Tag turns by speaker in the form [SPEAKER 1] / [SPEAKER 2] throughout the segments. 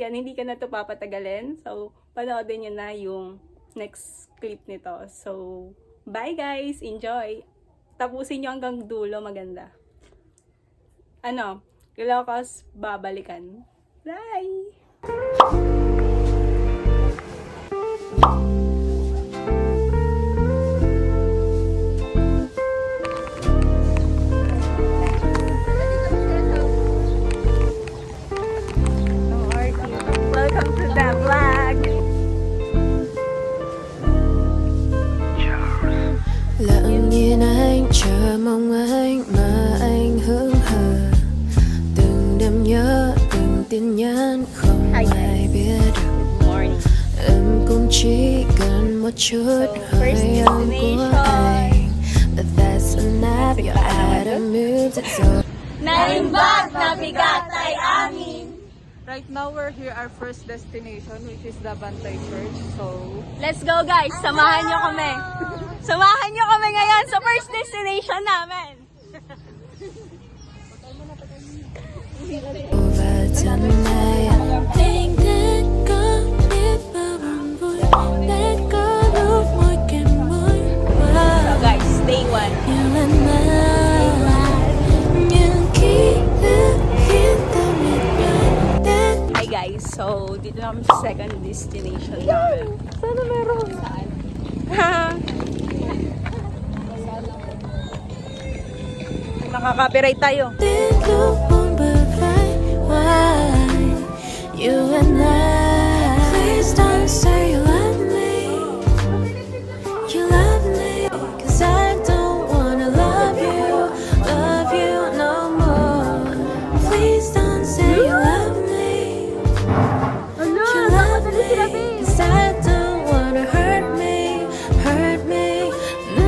[SPEAKER 1] yan, hindi ka na to papatagalin. So, panoodin nyo na yung next clip nito. So, bye guys! Enjoy! Tapusin nyo hanggang dulo, maganda. Ilocos, babalikan. Bye! Welcome to the vlog!
[SPEAKER 2] Lặng nhìn anh chờ mong anh mà anh hững hờ. Từng đêm nhớ từng tin nhắn không ai biết được. Em cũng chỉ cần một chút hơi ấm của anh. But that's enough, your attitude is so.
[SPEAKER 1] Naimbag na bigat ay amin!
[SPEAKER 3] Right now, we're here our first destination, which is the Bantay Church. So,
[SPEAKER 1] Let's go guys! Samahan nyo kami! Samahan nyo kami ngayon sa first destination namin!
[SPEAKER 2] Và chân này anh đã có biết bao buồn vui, đã có lúc môi kèm môi qua.
[SPEAKER 1] So guys, day 1.
[SPEAKER 2] Nhiều lần mà những ký ức khiến tôi mệt mỏi.
[SPEAKER 1] Hi guys, so dito na kami sa second destination namin.
[SPEAKER 2] Sana meron.
[SPEAKER 1] Saan? Nakaka-copyright tayo.
[SPEAKER 2] Đến lúc buồn bờ vai, why you and I? Please don't say you love me. You love me, 'cause I don't wanna love you no more. Please don't say you love me. You love me, 'cause I don't wanna hurt me no.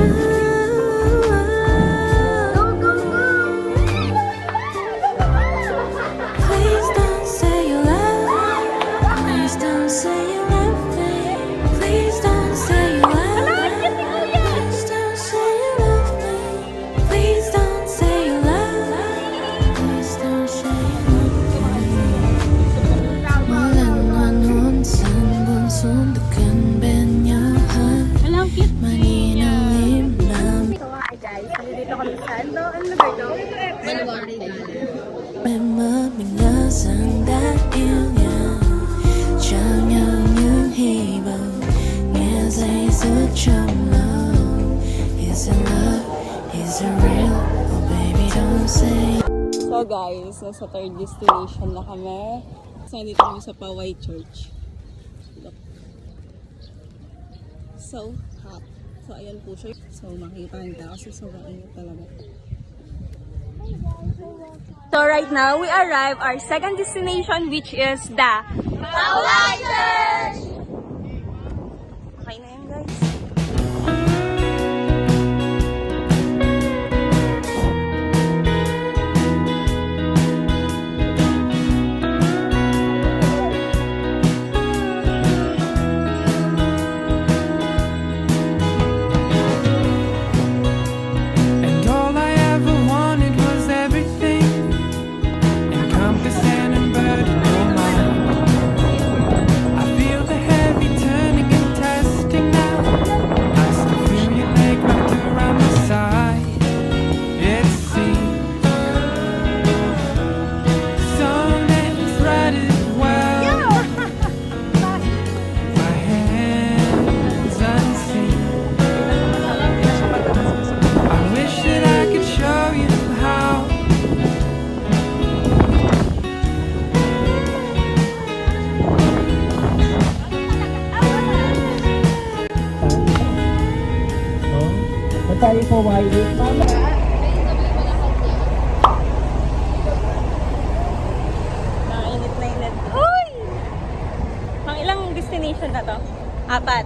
[SPEAKER 2] Please don't say you love me. Please don't say you love me. Please don't say you love me. Please don't say you love me. Please don't say you love me. Please don't say you love me. Mỗi lần oan hôn dần buông xuống tôi cần bên nhau hơn. Mà nhìn anh im lặng.
[SPEAKER 1] Hi guys, dito kami sa ano lugar to?
[SPEAKER 2] Em mơ mình ngỡ rằng đã yêu nhau, trao nhau những hy vọng, nghe dây dứt trong lòng. Is it love? Is it real? Oh baby don't say.
[SPEAKER 1] So guys, nasa third destination na kami. So dito kami sa Paway Church. Look. So hot. So ayan po siya. So makita nila kasi sobrang init talaga. So right now, we arrive our second destination, which is the Paway Church! Okay na yan guys.
[SPEAKER 4] And all I ever wanted was everything encompassing and burden all mine. I feel the heavy turning and testing now. I still feel your leg wrapped around my side. It seems sewn and threaded well. My hands unseen. I wish that I could show you how.
[SPEAKER 1] Init na init. Uy! Ang ilang destination na to? 4.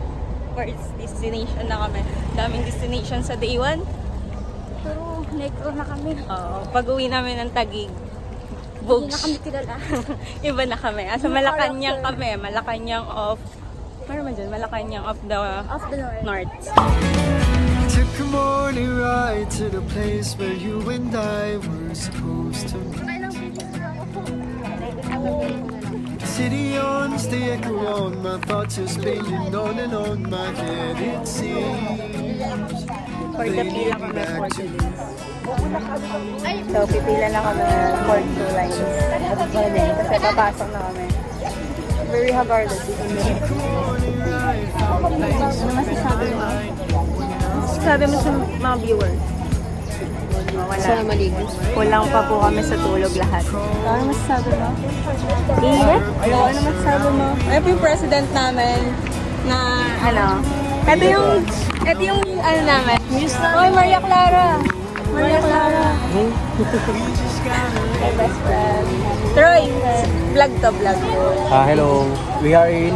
[SPEAKER 1] First destination na kami. Daming destination sa day 1.
[SPEAKER 5] Pero negro na kami.
[SPEAKER 1] Oo. Pag-uwi namin ng Taguig.
[SPEAKER 5] Hindi
[SPEAKER 1] Bogs.
[SPEAKER 5] na kami kilala.
[SPEAKER 1] Iba na kami. Asa Malacanang kami. Malacanang of... Ano man dyan? Malacanang of the
[SPEAKER 5] Off the north.
[SPEAKER 1] north.
[SPEAKER 6] Took a morning ride to the place where you and I were supposed to meet. city yawns, the echo on my thoughts are spinning on and on my head. It seems
[SPEAKER 1] For the
[SPEAKER 6] they
[SPEAKER 1] pila
[SPEAKER 6] lead
[SPEAKER 1] kami
[SPEAKER 6] back
[SPEAKER 1] for
[SPEAKER 6] to
[SPEAKER 1] today. So, pipila na kami for 2 lines. Kasi papasok na kami. We have our
[SPEAKER 6] morning ride from a place
[SPEAKER 1] Ano masasabi mo? Sabi mo sa mga viewers? Wala. Kulang pa po kami sa tulog lahat. Ano masasabi mo? Ingat? Ano masasabi mo? Ano po yung president namin na ano? Ito yung ano namin. Oh, Maria Clara. Maria Clara. My best friend. Troy, vlog to vlog.
[SPEAKER 7] Hello. We are in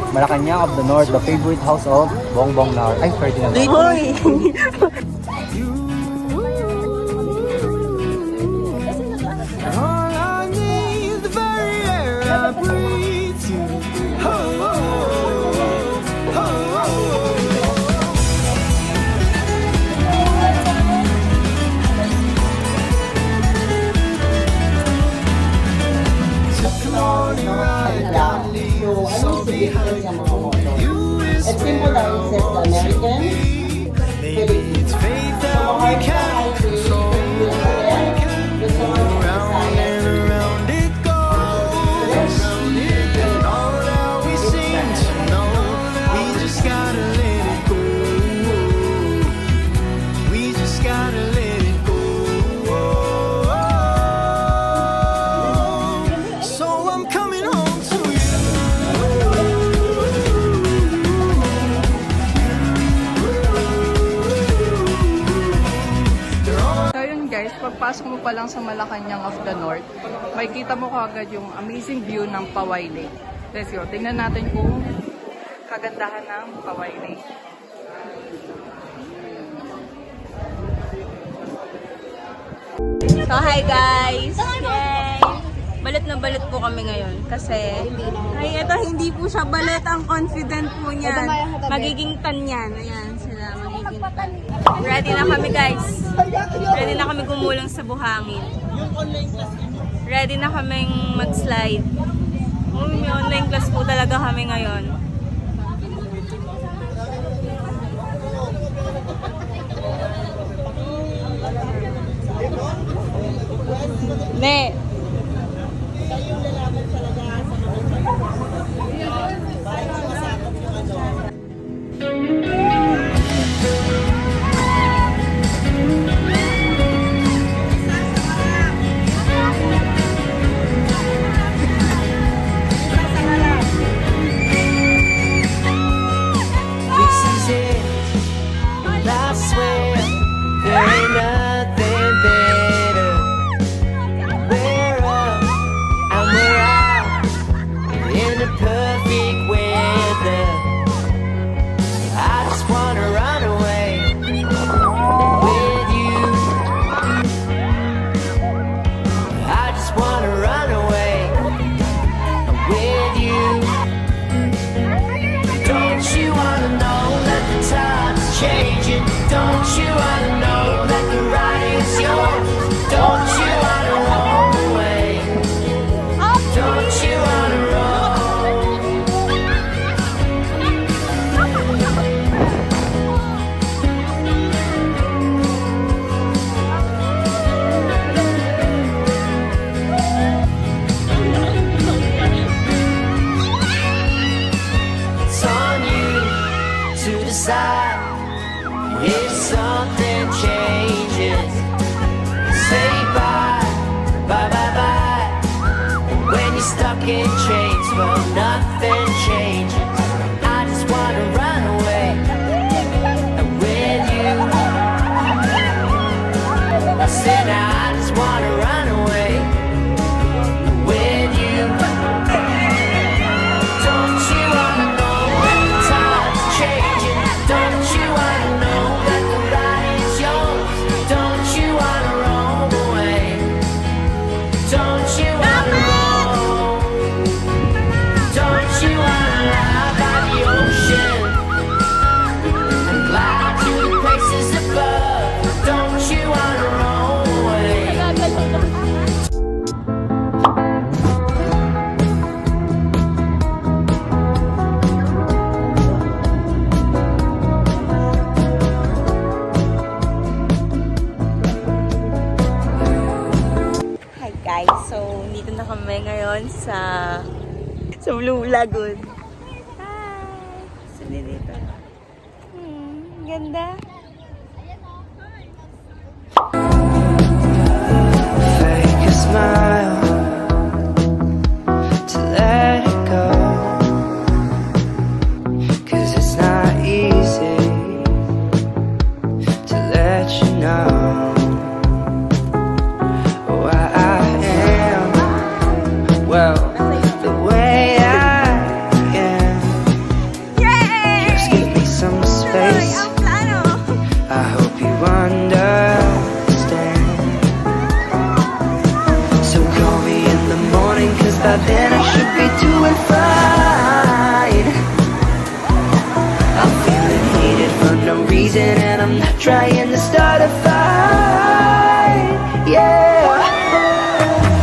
[SPEAKER 7] Malacanang of the North, the favorite house of Bongbong Nar. Ay, Ferdinand.
[SPEAKER 1] Hoy!
[SPEAKER 6] all I need, the very air I breathe to. Oh, oh, oh, oh, oh. Took a morning ride down the hill, saw behind you is where I want to be. Maybe it's fate that we can't control. Round and around it goes, and all that we seem to know, we just gotta let it go. We just gotta let it go. So I'm coming home to
[SPEAKER 3] So yun guys, pagpasok mo pa lang sa Malacanang of the North, makikita mo kaagad yung amazing view ng Paway Lake. Let's go, tingnan natin kung kagandahan ng Paway Lake.
[SPEAKER 1] So, hi guys! Yay! Balot na balot po kami ngayon kasi ay ito hindi po siya balot, ang confident po niyan. Magiging tan yan. Ayan sila, magiging tan. Ready na kami guys. Ready na kami gumulong sa buhangin. Ready na kaming mag-slide. May online class po talaga kami ngayon. Ne.
[SPEAKER 6] This is it. I swear there ain't nothing better. We're up and we're out in the perfect weather. I just wanna run away with you. I just wanna run away with you. Don't you wanna know that the time's changing? Don't you wanna know that the writing's yours? Don't you wanna roll away? Don't you wanna roll? It's on you to decide if something changes. Say bye, bye, bye, bye. When you're stuck in chains, well, nothing changes. I just wanna run away with you. I said I just wanna run away with you. Don't you wanna know that the time's changing? Don't you wanna know that the writing's
[SPEAKER 1] sa Blue Lagoon. Hi! Sali dito. Ganda.
[SPEAKER 6] Fake a smile to let it go, 'cause it's not easy to let you know who I am. Well, the way I am. Just give me some space. I hope you understand. So call me in the morning, 'cause by then I should be doing fine. I'm feeling heated for no reason, and I'm not trying to start a fight. Yeah.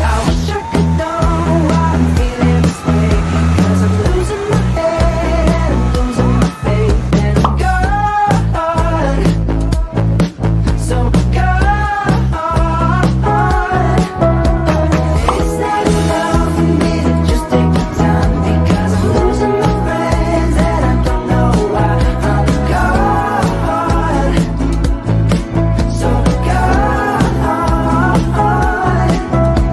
[SPEAKER 6] I wish I could know why I'm feeling this way, 'cause I'm losing my head and I'm losing my faith, and I'm gone. So gone. It's not enough for me to just take the time, because I'm losing my friends and I don't know why. I'm gone. So gone.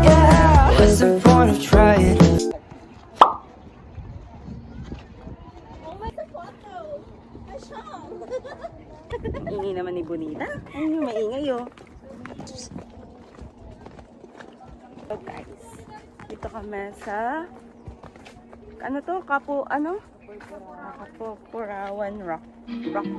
[SPEAKER 6] Yeah. What's the point of trying?
[SPEAKER 1] Ingay naman ni Bonita. Ayun yung maingay oh. So guys, dito kami sa ano to? Kapurawan Rock.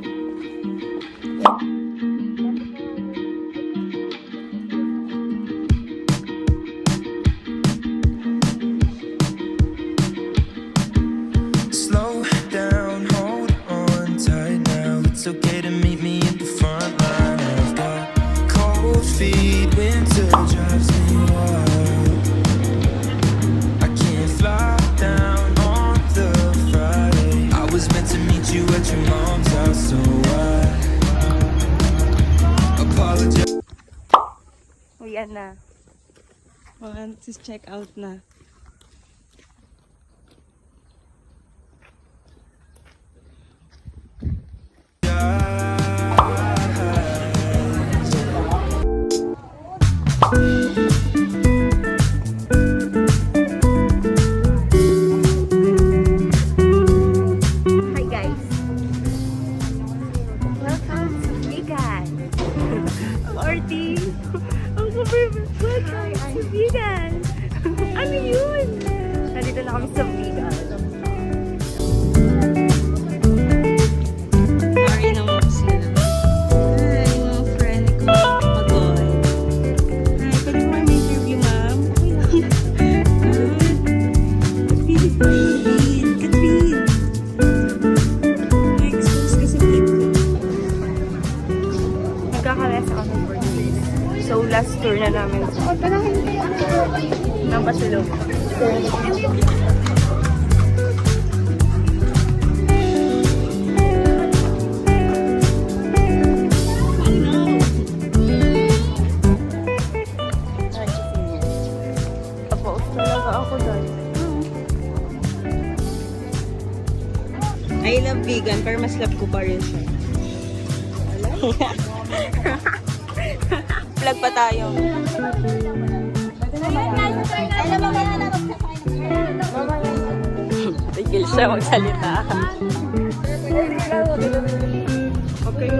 [SPEAKER 4] Slow down, hold on tight now. It's okay to meet me at the front line. I've got cold feet, winter drives me wild. I can't fly down on the Friday. I was meant to meet you at your mom's house, so I apologize.
[SPEAKER 1] Uyan na. Want to check out na. Hi guys! Welcome to Vegan! Ang arty! Ang super welcome to Vegan! Ano yun? Nandito na kami sa Vegan. Sorry naman sila. Hi mga friend ko. Pagoy. Hi, pwede mo may interview ma'am? Okay lang. Good. Katrin. Na-expose kasi vlog ko. Nagkakalesa kami for this. So last tour na namin ng Barcelona. Tapos talaga ako doon. I love vegan, pero mas love ko pa rin siya. Vlog pa tayo. Tigil siya magsalita.
[SPEAKER 3] Okay.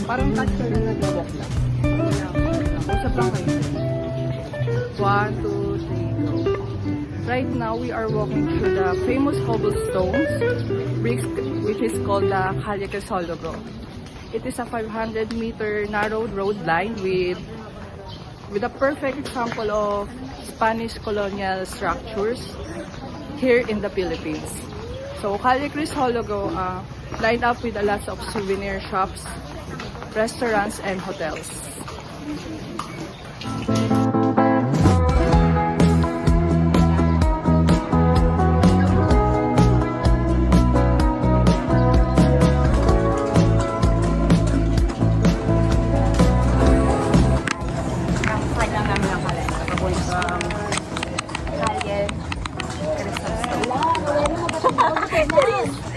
[SPEAKER 3] Parang touch ka na nag-walk lang. Usap lang kayo. 1, 2, 3, go. Right now, we are walking through the famous cobblestones, which is called the Calle Crisologo. It is a 500-meter narrow road lined with a perfect example of Spanish colonial structures here in the Philippines. So Calle Crisologo lined up with a lot of souvenir shops, restaurants, and hotels.
[SPEAKER 1] Nakasakay lang namin ang kalenda. Papunta Bilis!